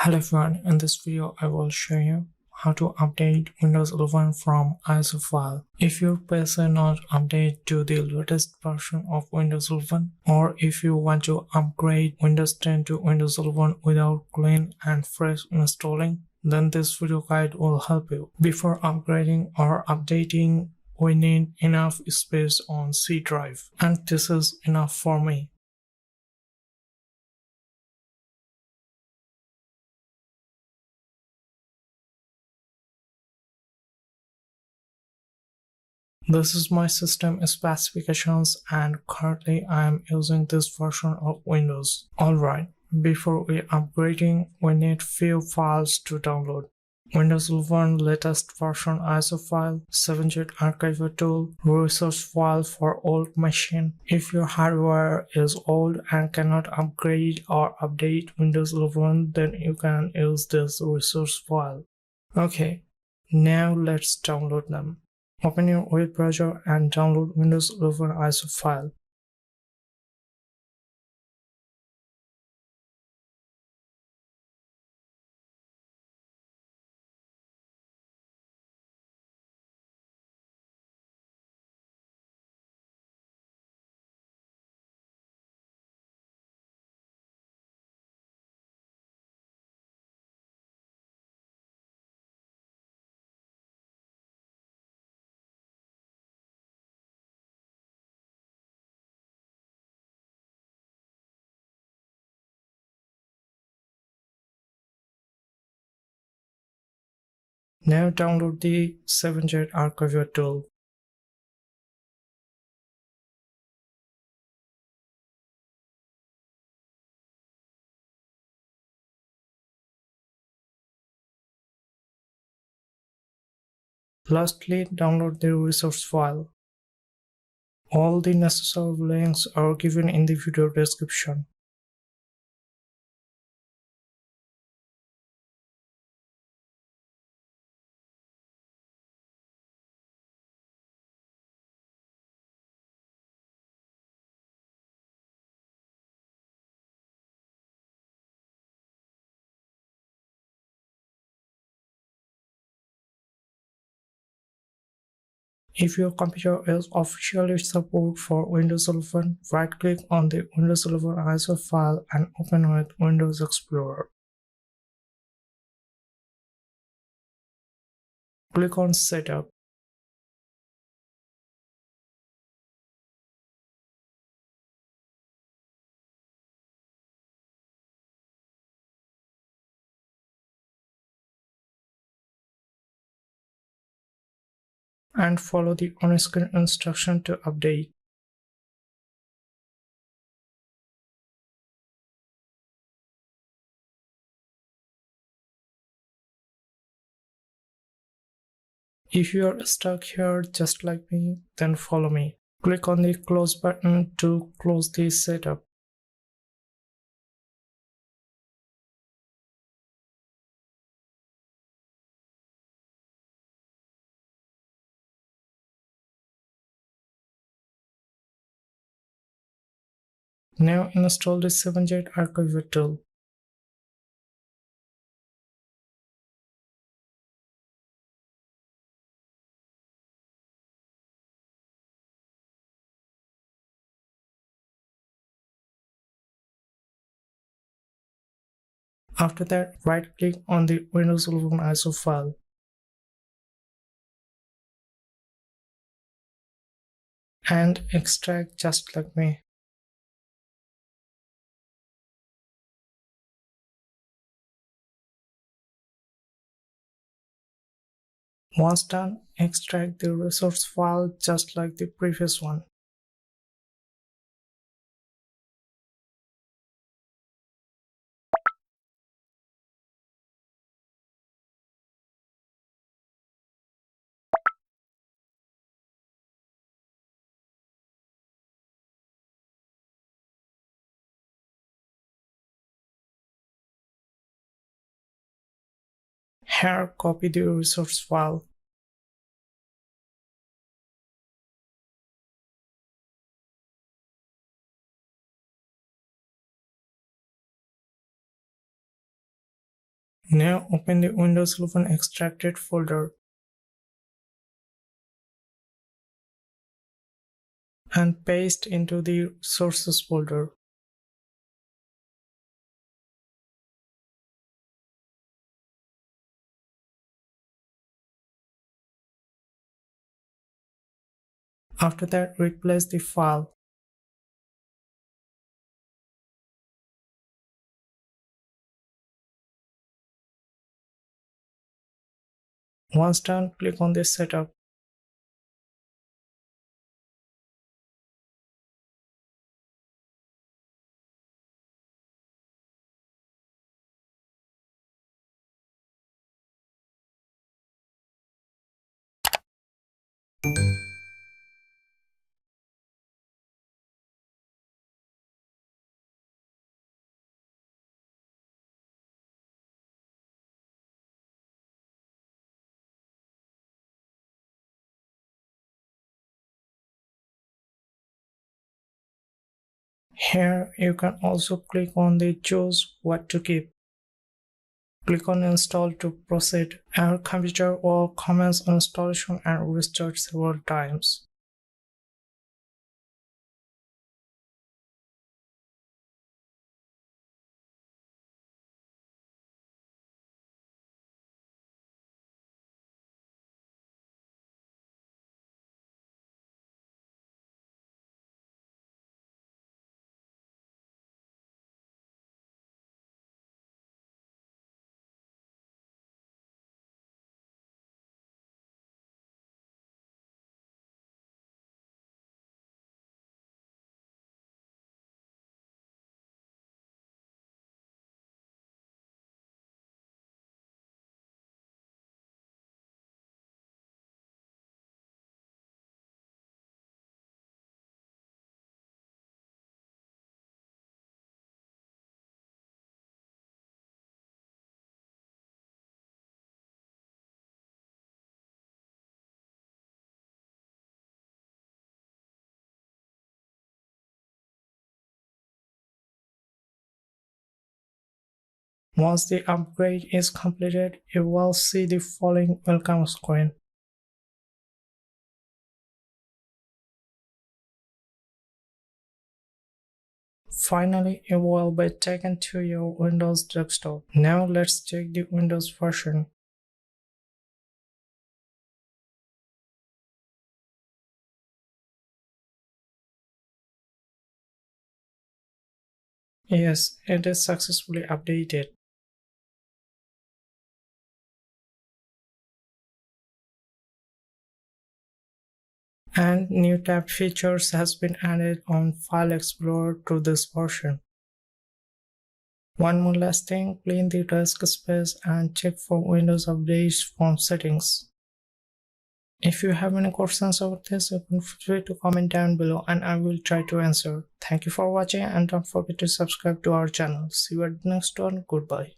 Hello everyone, in this video I will show you how to update Windows 11 from ISO file. If your PC not update to the latest version of Windows 11, or if you want to upgrade Windows 10 to Windows 11 without clean and fresh installing, then this video guide will help you. Before upgrading or updating, we need enough space on C drive, and this is enough for me. This is my system specifications, and currently I am using this version of Windows. Alright, before we upgrading, we need few files to download. Windows 11 latest version ISO file, 7-bit archival tool, resource file for old machine. If your hardware is old and cannot upgrade or update Windows 11, then you can use this resource file. Okay, now let's download them. Open your web browser and download Windows 11 ISO file. Now download the 7-bit archival tool. Lastly, download the resource file. All the necessary links are given in the video description. If your computer is officially support for Windows 11, right-click on the Windows 11 ISO file and open with Windows Explorer. Click on Setup. And follow the on-screen instruction to update. If you are stuck here just like me, then follow me. Click on the close button to close the setup. Now install the 7-bit archival tool. After that, right-click on the Windows 11 ISO file. And extract just like me. Once done, extract the resource file just like the previous one. Here, copy the resource file. Now open the Windows 11 extracted folder and paste into the sources folder. After that, replace the file. Once done, click on the setup. Here you can also click on the choose what to keep. Click on install to proceed. Our computer will commence installation and restart several times. Once the upgrade is completed, you will see the following welcome screen. Finally, you will be taken to your Windows desktop. Now let's check the Windows version. Yes, it is successfully updated. And new tab features has been added on File Explorer to this version. One more last thing, clean the disk space and check for Windows updates from settings. If you have any questions about this, you can feel free to comment down below and I will try to answer. Thank you for watching and don't forget to subscribe to our channel. See you at the next one. Goodbye.